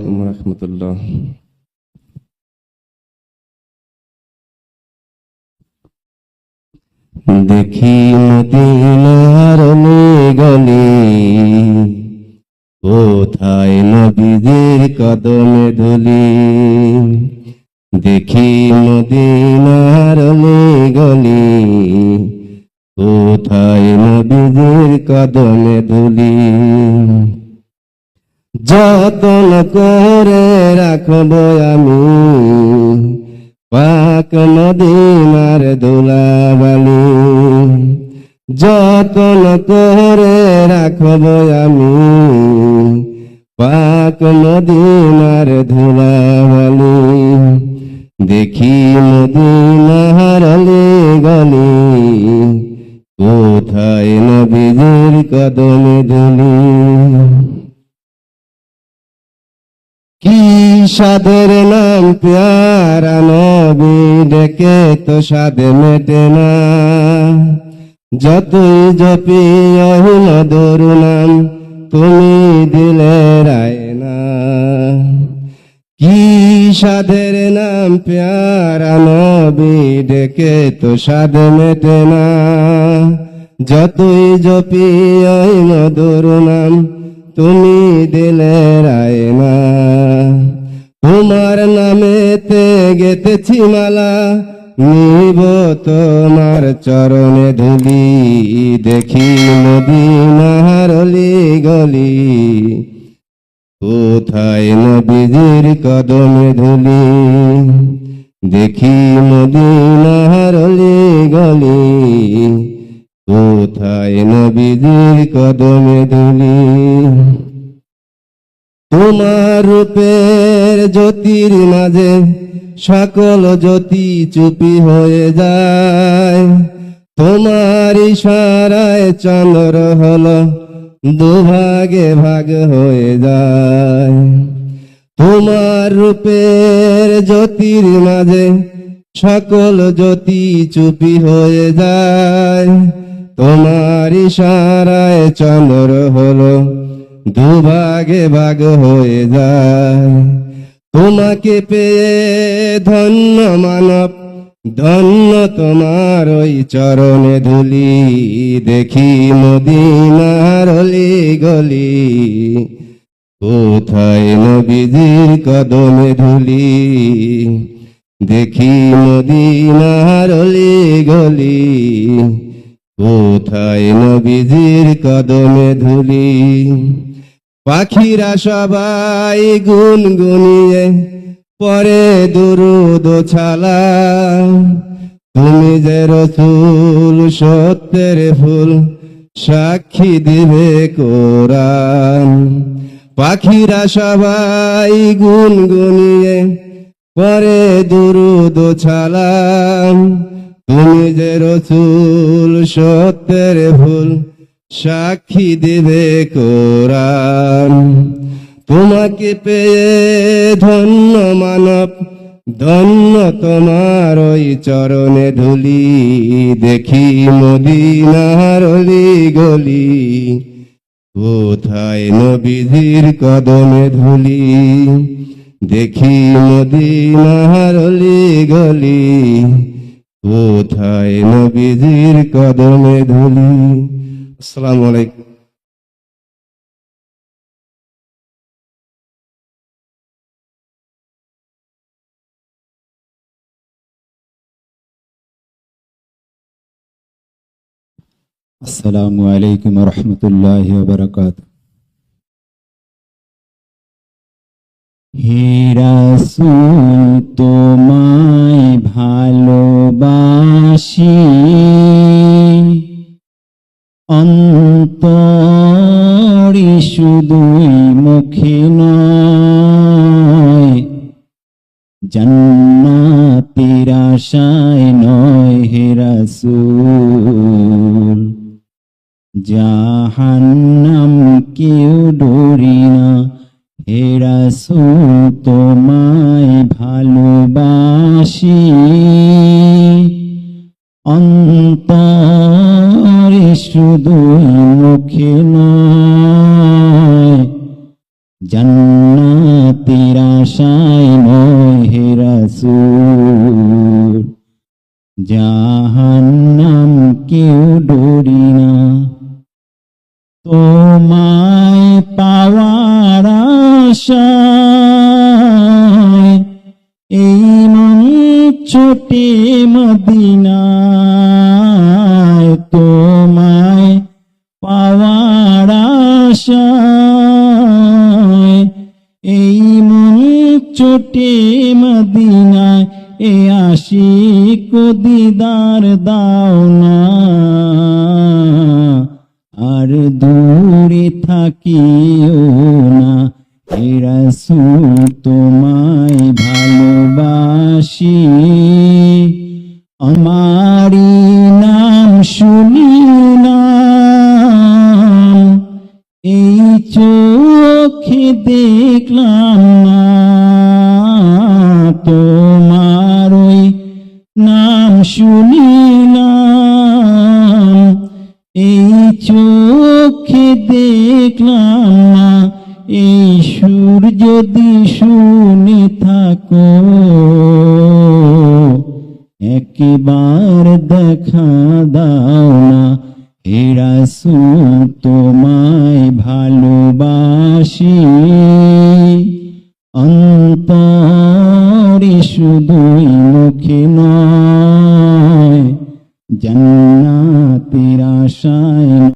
আলাইকুম রহমতুল্লাহ। দেখি মদিনার গলি, কোথায় নবীজির কদমে ধুলি। দেখি মদিনার গলি, কোথায় নবীজির কদমে ধুলি। যতন করে রাখবো আমি পাক মদিনার ধুলাবালি। যতন করে রাখবো আমি পাক মদিনার ধুলাবালি। দেখি মদিনার গলি, কোথায় নবীজির কদমে ধুলি। কি সাদের নাম প্যারা নবী, ডেকে তো সাদ মেটে না। যতই জপি মধুর নাম, তুমি দিলে রায় না। কি সাদের নাম প্যারা নবী, ডেকে তো সাদ মেটে না। যতই জপি মধুর নাম, তুমি দিলে রায় না। তোমার নামেতে গেতেছি মালা, নিব তোমার চরণে ধুলি। দেখি মদিনার গলি, কোথায় নবীজির কদমে ধুলি। দেখি মদিনার গলি, কোথায় নবীজির কদমে ধুলি। তোমার রূপের জ্যোতির মাঝে সকল জ্যোতি চুপি হয়ে যায়। তোমার ইশারায় চন্দ্র হলো দুভাগে ভাগ হয়ে যায়। তোমার রূপের জ্যোতির মাঝে সকল জ্যোতি চুপি হয়ে যায়। তোমার ইশারায় চন্দ্র হলো দুভাগে ভাগ হয়ে যায়। তোমাকে পেয়ে ধন্য মানব, ধন্য তোমার ওই চরণে ধুলি। দেখি মদিনার গলি, কোথায় নবীজির কদমে ধুলি। দেখি মদিনার গলি, কোথায় নবীজির কদমে ধুলি। পাখিরা সবাই গুনগুনিয়ে পরে দুরুদ ছালা। তুমি যে রসূল সত্যের ফুল, সাক্ষী দিবে কোরআন। পাখিরা সবাই গুনগুনিয়ে পরে দুরুদ ছালা। তুমি যে রসূল সত্যের ফুল, সাক্ষী দিবে কোরআন। তোমাকে পেয়ে ধন্য মানব, ধন্য তোমার ওই চরণে ধুলি। দেখি মদিনার গলি, কোথায় নবীজির কদমে ধুলি। দেখি মদিনার গলি, কোথায় নবীজির কদমে ধুলি। আসসালামু আলাইকুম। আসসালামু আলাইকুম রহমতুল্লাহি ওয়া বারাকাতুহু। হে রাসূল তোমায় ভালোবাসি, অন্তরে শুধুই মুখে নয়, জান্নাতের আশায় নয় হে রাসূল। জাহান্নাম কেউ ডরি না হে রাসূল তোমায় ভালোবাসি, অন্তরে শুধুই মুখে নয়, জান্নাত মাতির আশায় নয় হে রাসূল জাহান্নাম কেউ ডরি না তোমায় পাওয়ার আশায় এই মন ছোটে মদিনায় তোমায় পাওয়ার আশায় এই মন ছোটে মদিনায় এ আশিক দিদার দাও না আর দূরে থাকিও না হে রাসূল তোমায় ভালোবাসি আমারি নাম শুনিলাম এই চোখে দেখলাম না তোমার ওই নাম শুনিলাম এই চোখে দেখলাম না এই সুর যদি শুনে থাকো একবার দেখা দাও না হে রাসূল তোমায় ভালোবাসি অন্তরে শুধুই মুখে